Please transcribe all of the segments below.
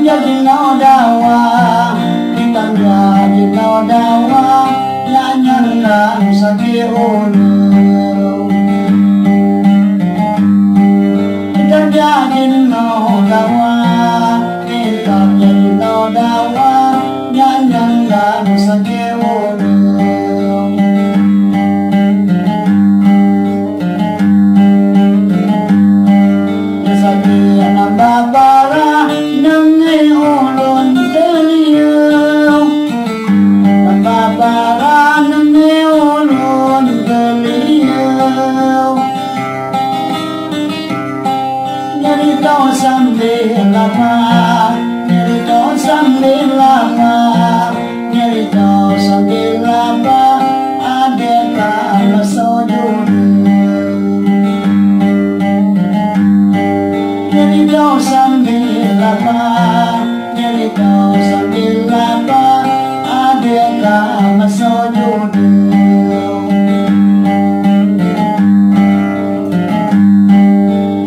jadi no dawa, kita jadi no dawa, nyanyilah sakit ulu. Kita jadi no dawa, kita jadi no dawa, nyanyilah sakit ulu. Sakian babara nengai ulun beliau, babara nengai ulun beliau. Nyari kau sambil lama, nyari kau sambil lama, nyari kau sambil lama, adakah masuk dunia. Nyari kau sambil lama, nyari kau sambil lama, adakah masuk dunia.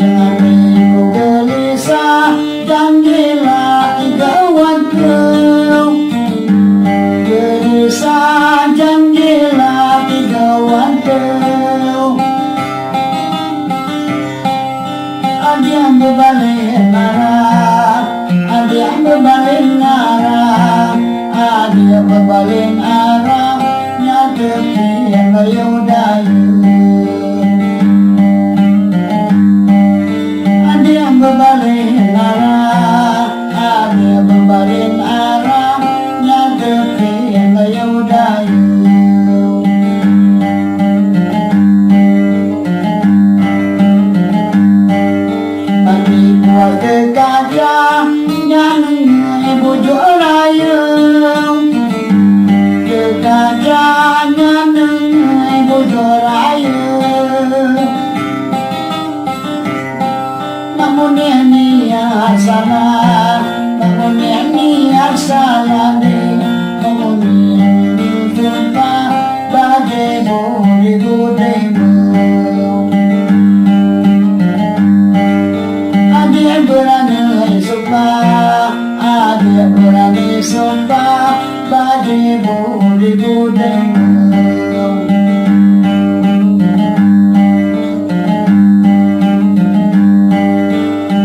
Jangan ibu gelisah dan gila igawan kau, gelisah dan gila igawan kau. Ada yang berbalik arah, ada yang berbalik arah, ada yang berbalik arah, nyadepi yang layu dayu. Ada yang berbalik arah, ada yang berbalik arah, nyadepi yang layu dayu. Kekajah nyanyi bujuk rayung, kekajah nyanyi bujuk rayung. Namun dia niat salah, namun dia niat salah deh, namun dia jumpa badai budi-budimu. Ada berani sumpah, ada berani sumpah, badai budi-budimu.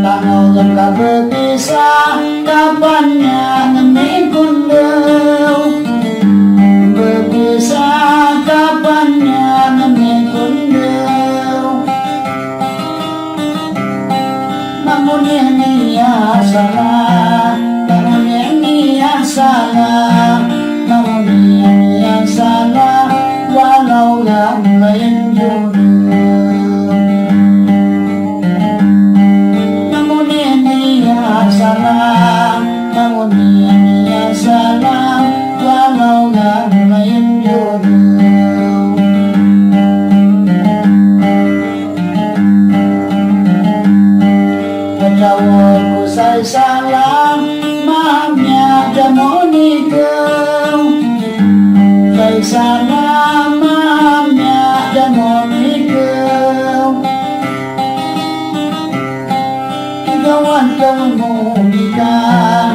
Tak mau jangka berpisah, kapannya ngemikundau. Berpisah, kapannya ngemikundau. Namun ini ya salah, namun ini ya salah, namun ini ya salah, walau yang lain juga. Namun ini ya salah, namun ini ya salah, walau yang lain juga. Jawabku saya salah, maafnya jamu nikau. Saya salah, maafnya jamu nikau. Tiga waktumu nikah,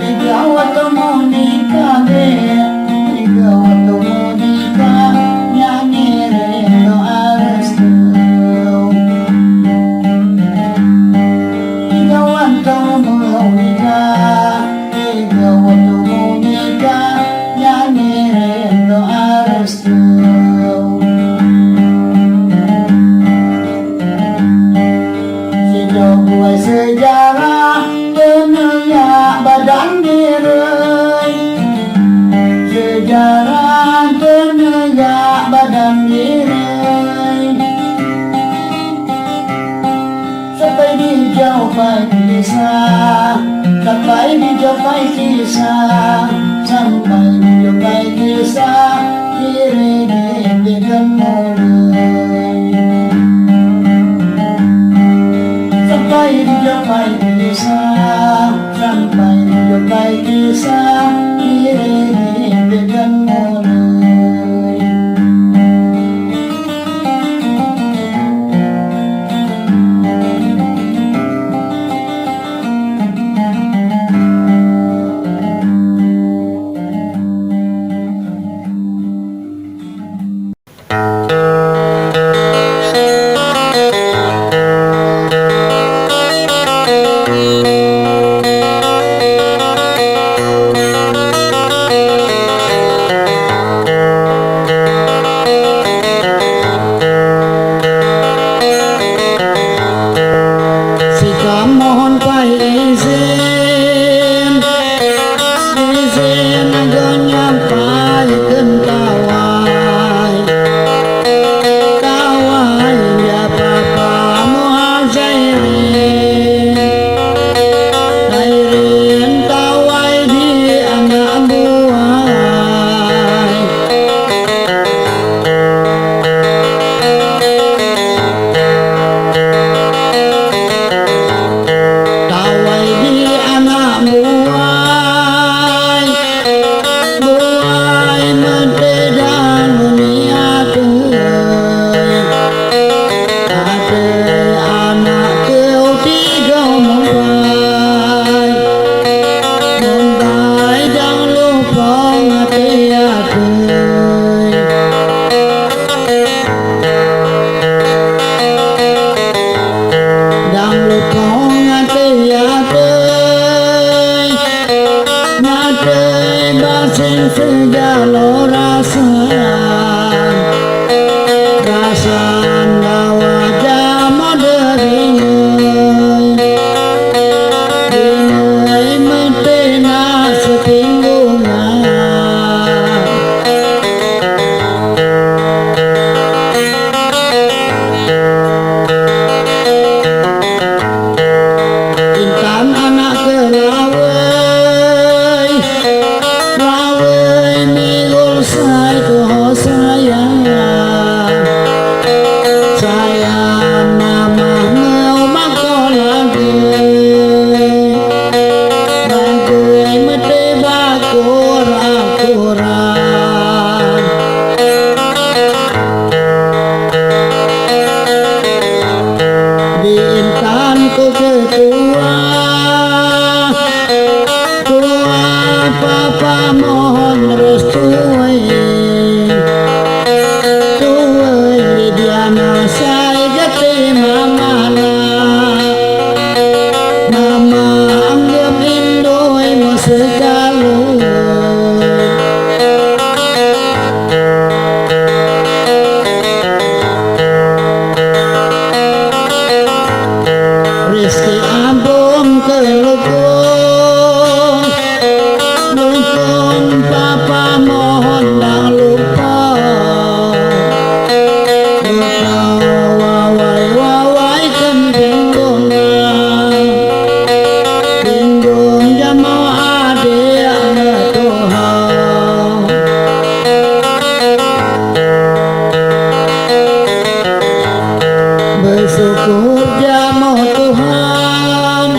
tiga waktumu nikah deh, tiga waktumu nikah, nyanyi reno arestu. Sejarah tenegak badan diri, sejarah tenegak badan diri. Sampai dijauhkan kisah, sampai dijauhkan kisah, sampai dijauhkan kisah, diri dibikin mulai. Sampai dijauhkan kisah, sampai dijauhkan kisah, diri dibikin mulai. Papa mohon restui tuai Diana saya gati mamana mama anggap indoi mo segalo Rizki ambung ke lukung Papa mohon dah lupa wawai wawai kan bingung jamau adik Tuhan bersyukur jamau Tuhan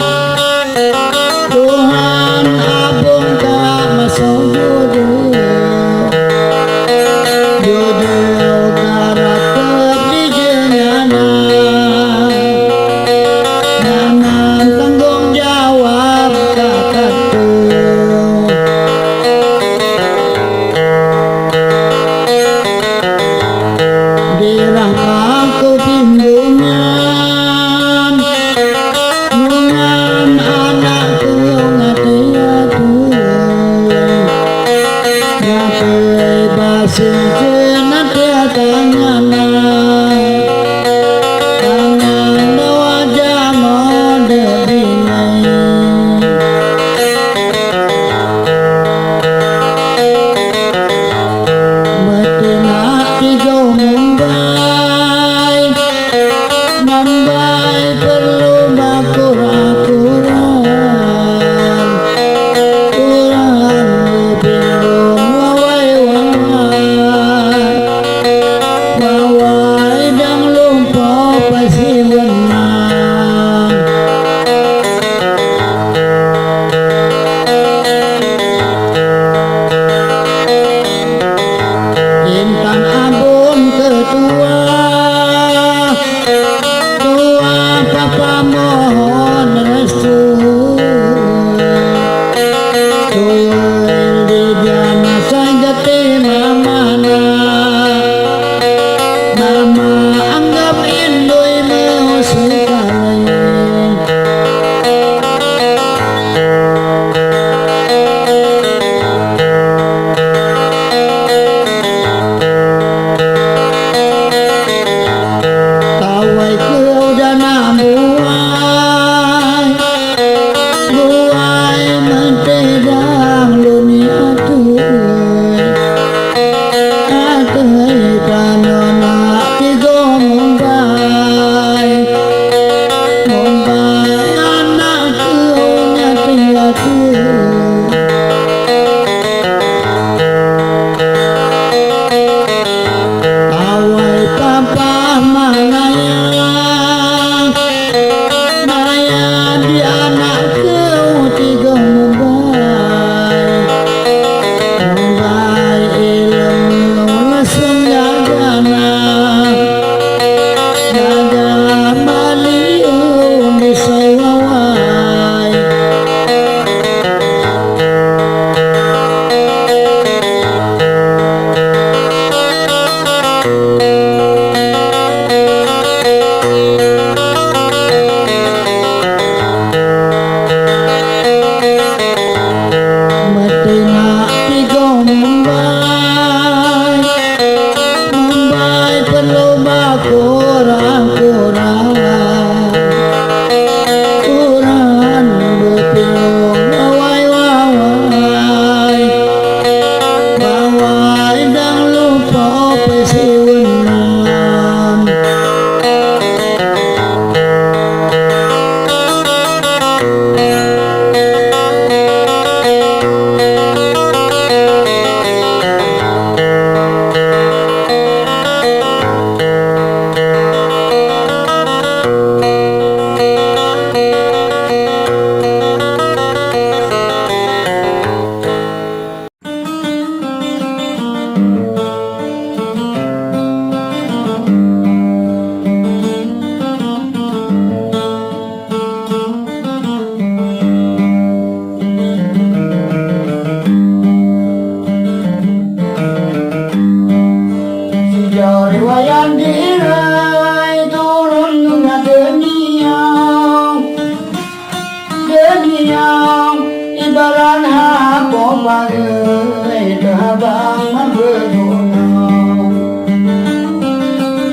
dunia ibarat hapo bagai dahabang mabeguna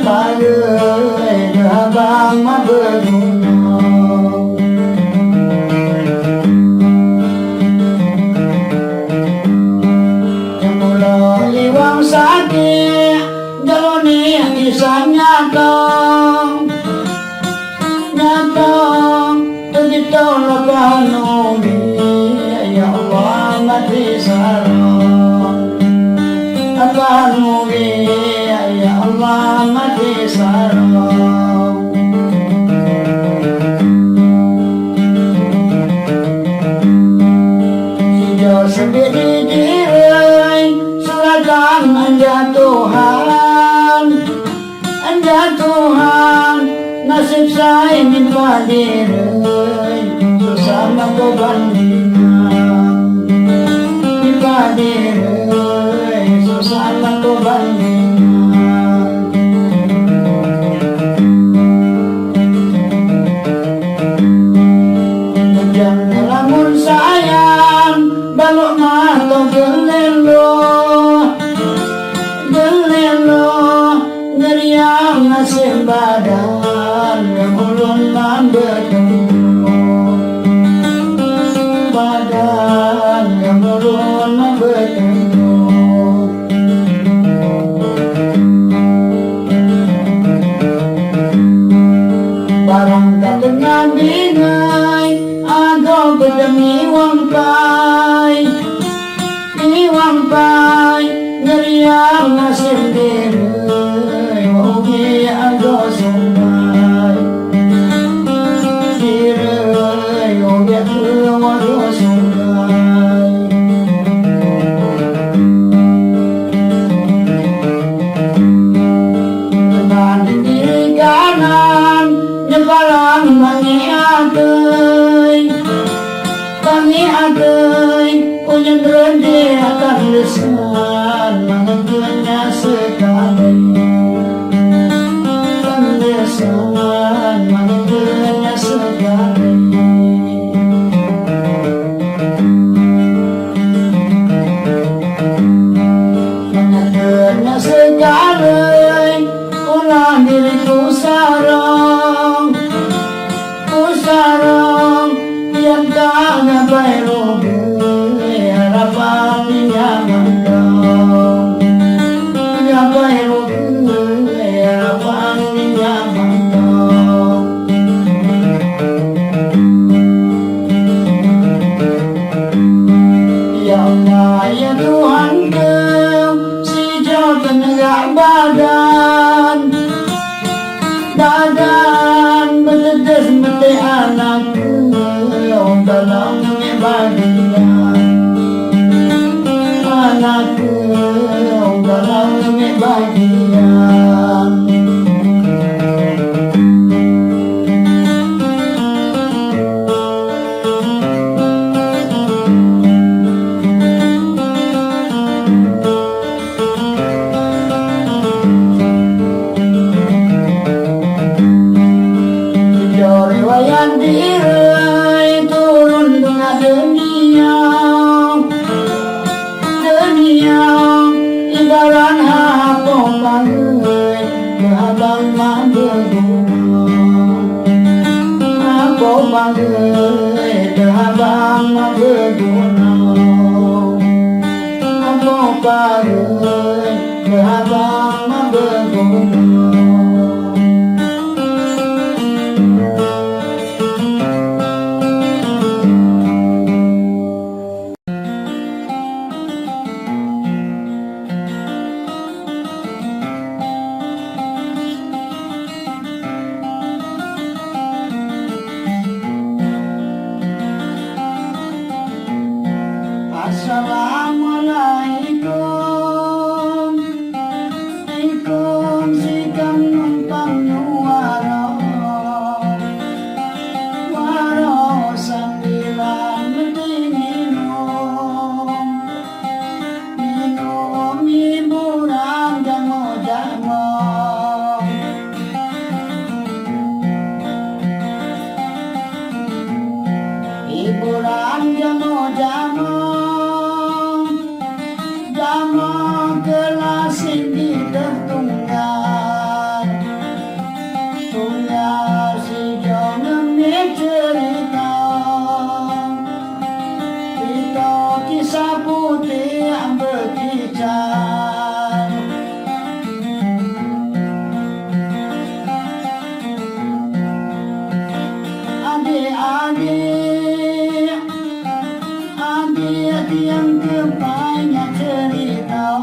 bagai dahabang mabeguna yang mulai iwang sakit jaloni kisah nyata begitu lepas numi ya Allah mati sarang lepas numi ya Allah mati sarang sejauh sendiri diri serahkan anja Tuhan nasib saya minta diri susah mampu bandingan minta diri susah mampu bandingan jangan lamun sayang balok mata gelelo ngeriang nasib badan yang ulun membetulmu badan yang ulun membetulmu barang tak tengah bingai agak berdemi wangpai ngeriang nasib diri Ogi ado sungai Dirai ogi ado sungai Dengan diri kanan Nyebalang bangi agai Ujian rende akan lesan Mengentunya sekali Lesan mengentunya sekali Mengentunya sekali Ulah diriku sarang Yang tak ngapai rugi harapan nyaman dong Ngapai rugi harapan nyaman dong Ya Allah ya Tuhan kau si jauh tenegak badan betetes bete anakku dalam bagian anakku dalam bagian riwayat diri turun tengah dunia ibarat hapong bagai dahabang mabeguna hapong bagai dahabang mabeguna hapong bagai dahabang mabeguna Assalamualaikum sikam numpang nuwara sambilan minum hiburan jamu-jamu ibu Jamong kelas ini tertunggal, tunggal si jonemi cerita, kita kisah putih yang berkisah. Adik yang kebanyak cerita,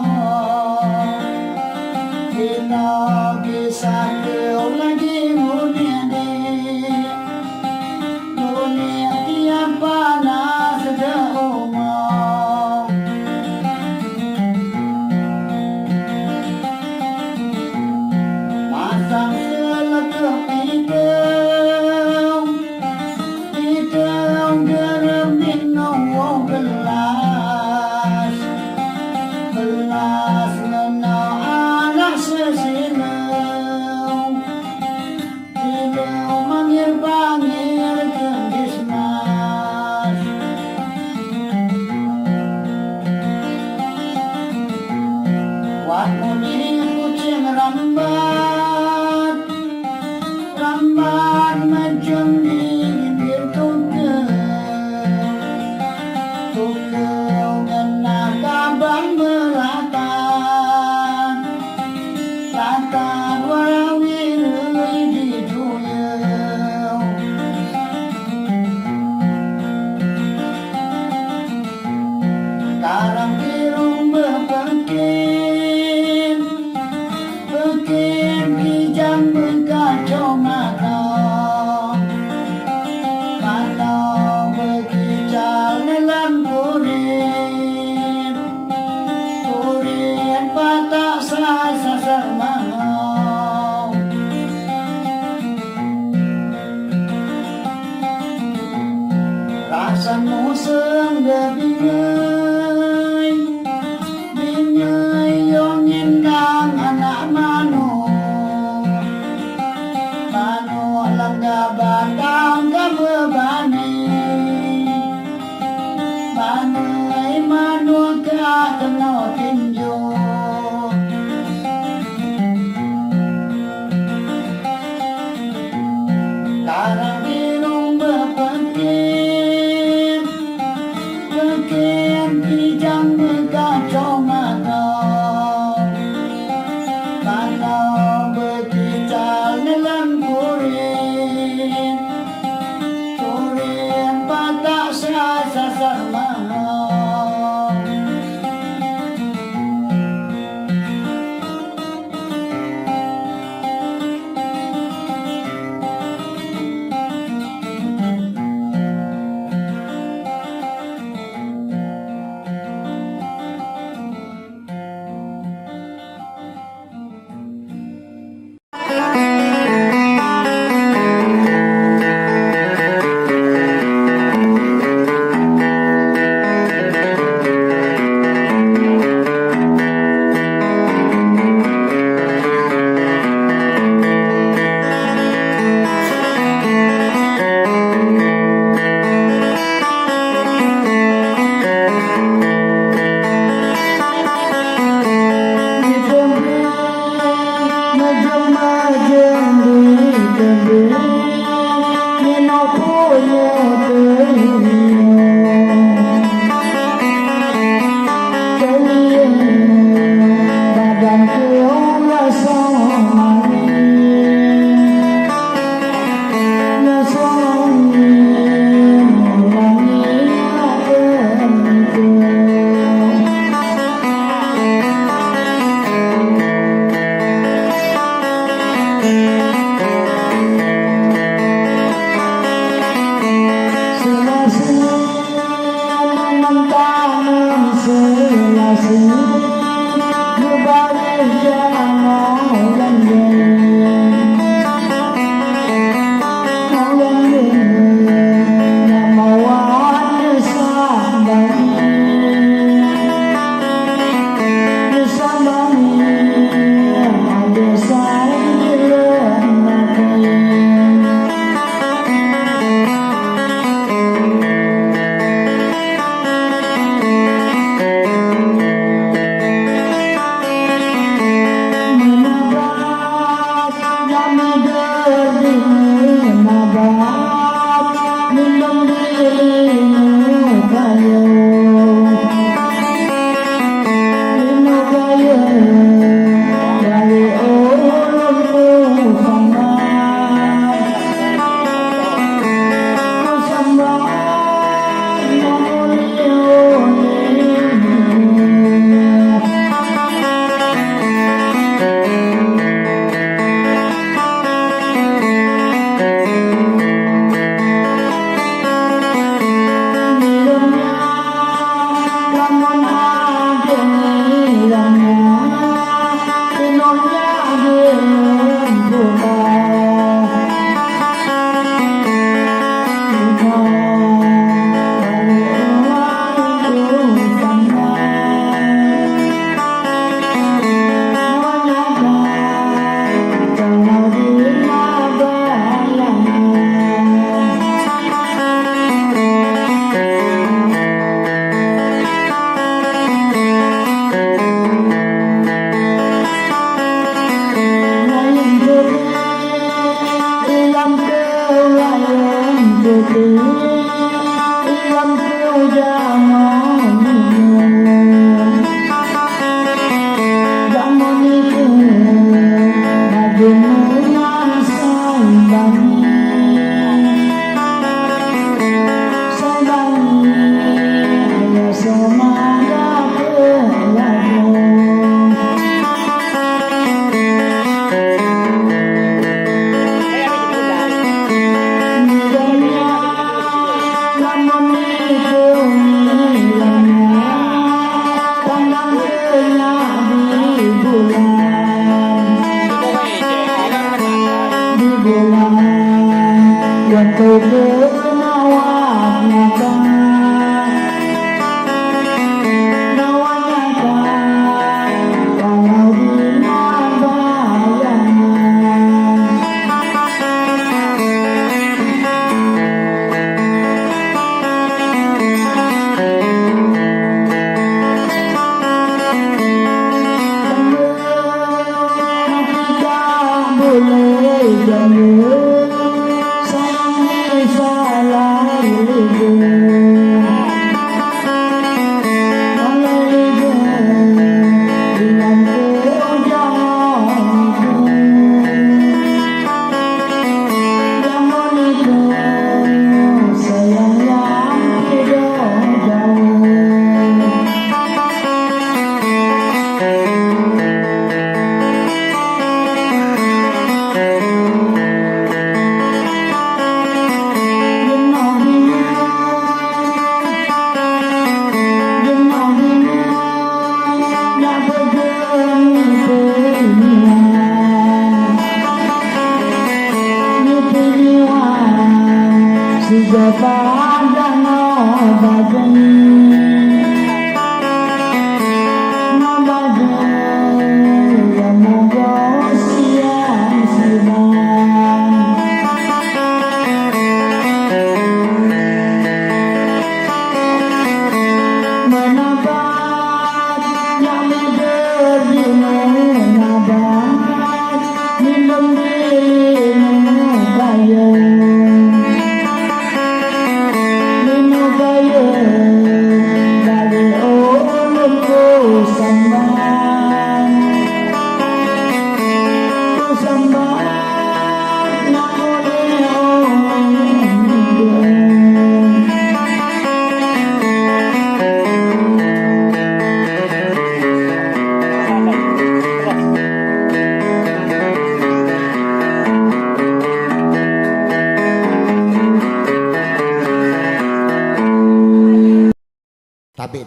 kita kisah kau lagi dunia tiap panas seumur. Pasang selekeh Itong geremin nong gelas ngena anak sesilau, silau mangir-bangir gendis mas. Wak muni kucing rambat macam bibir tugel ngena kabang latan warawirui di tuyau. Karang kirung bepekin kijang berkacau mata berkicau dalam kurin patak sasar mahau. Rasa museng bingai yang indang anak manu langga batang kabebani manu ka kena tinju. Karang birung bepekin kijang berkacau mata berkicau dalam kurin patak sasar mahau.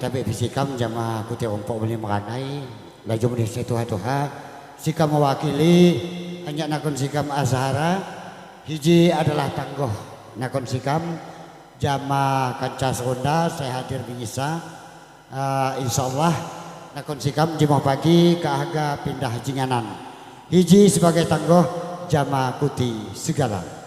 Tapi fisikam jama kuti ompok beli makanai laju beli setuha-tuha sikam mewakili hanya nakon sikam azhara hiji adalah tangguh nakon sikam jama kanca sonda saya hadir bisa insyaallah nakon sikam jima pagi ke aga pindah jinganan hiji sebagai tangguh jama kuti segala.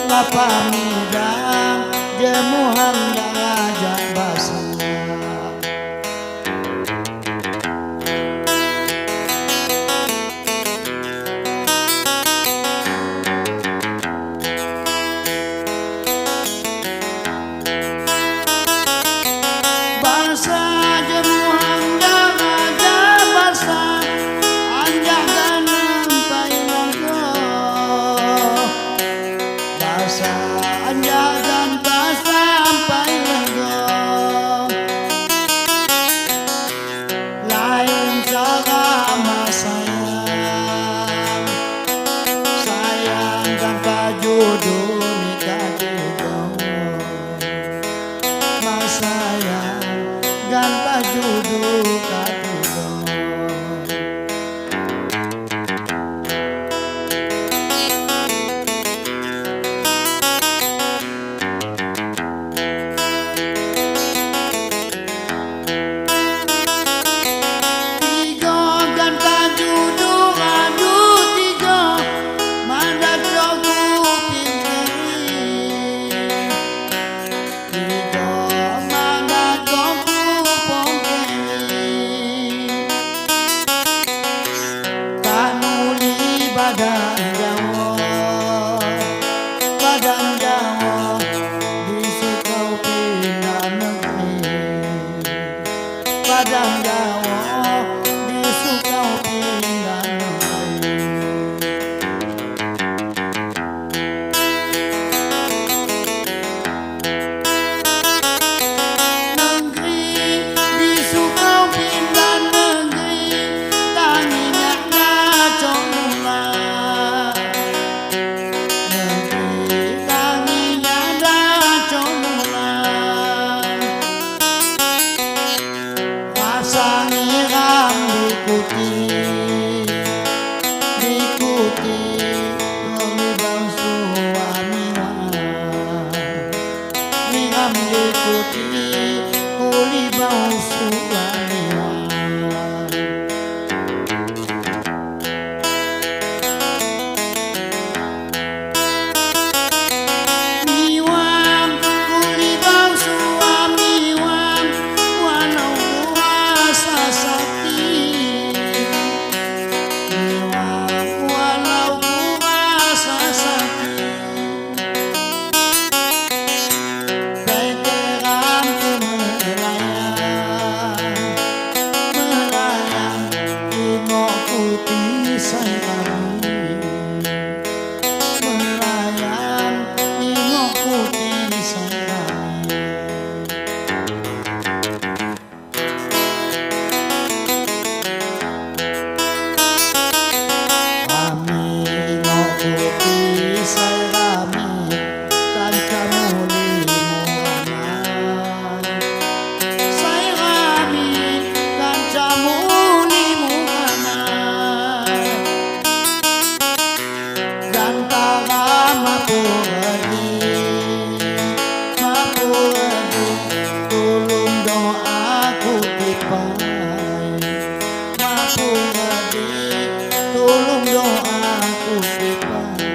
Lapamidang jemuhan raja basana bangsa jemuhan raja basa anjak ganam pailangko basa anjakan pas sampai duka tiga. Badan Jawa disukau pindah negeri. Badan Jawa disukau pindah negeri. Negeri disukau pindah negeri, tanginya ngacong mulai. Diikuti oleh bangsa Niram diikuti oleh bangsa tolong doaku dipakai.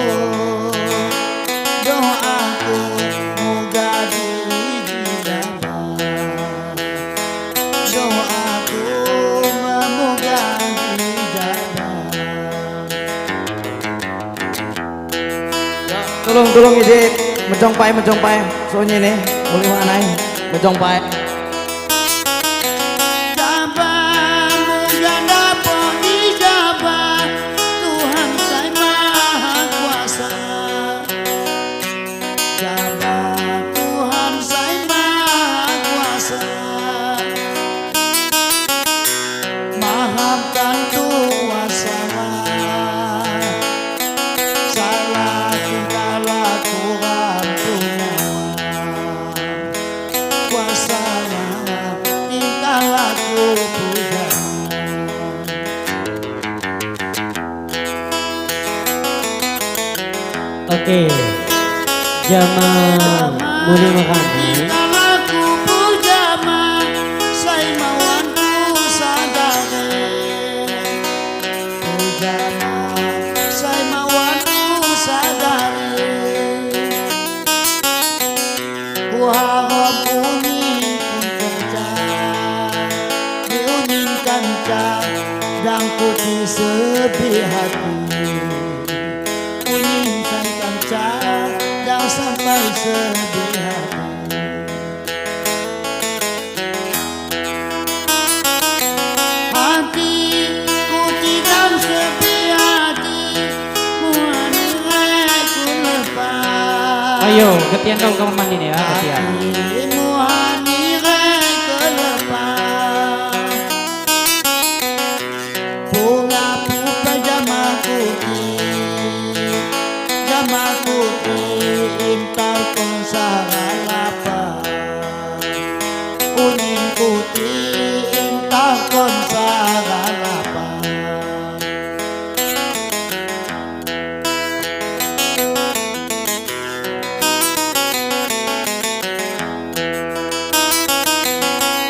Aku tulung ide menjongpai soalnya nih boleh mana menjongpai Jabamu ganda ijabah Tuhan saya maha kuasa Jabah Tuhan saya maha kuasa Maafkan Tuhan salah tingkah laku punya kuasa tingkah laku punya Oke, jamaah mulai makan. tingkah laku pujama saya mawanku sadare pujama saya mawanku sadare ku harap uning kerja diuning kanca dan putih sepi hati uning kanca dan sampai sepi hati hatiku tidak sepi hati muanai ku lepas Ayo, ketian dong kamar mandi nih ya, ketian. hatimu hanirai ku lepas pula pupa jamaku intar konsara lapar uning putih intar konsara lapar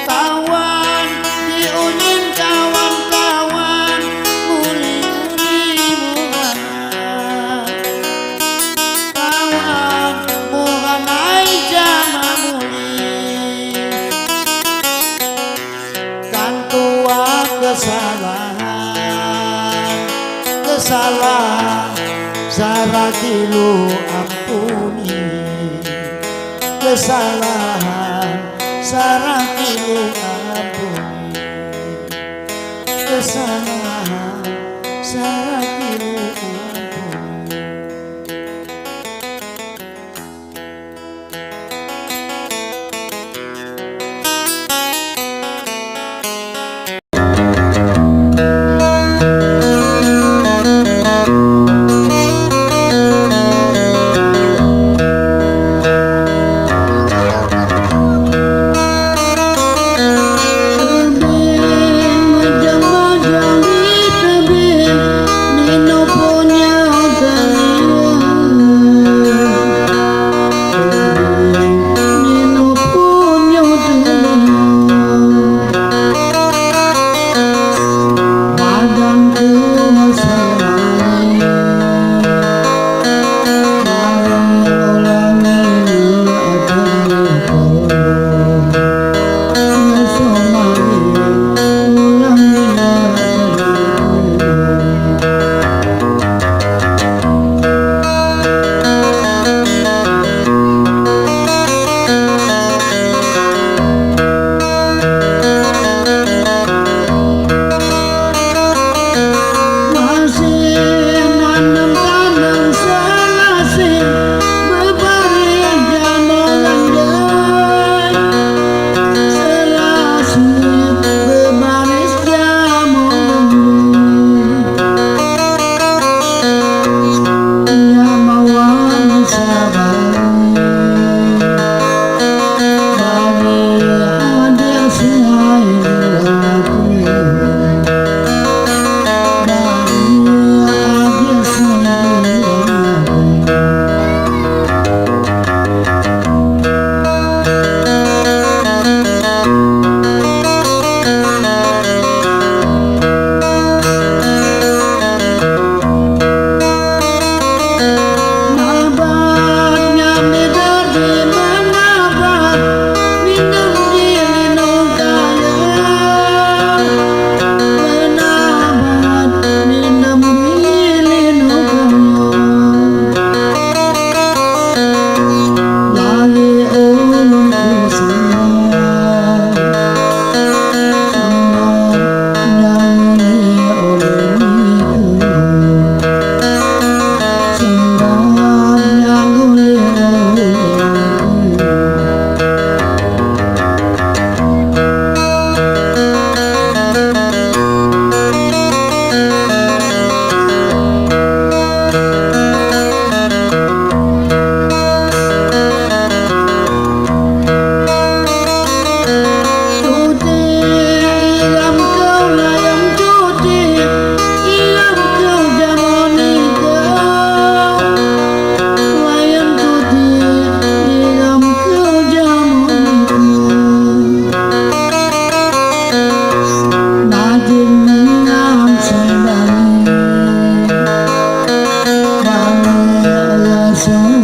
kawan diunin kawan-kawan muli-muli murana kawan muranai jama muli kan tua kesalahan Sarakilu ampuni kesalahan Sarakilu ampuni kesalahan Sarakilu ampuni so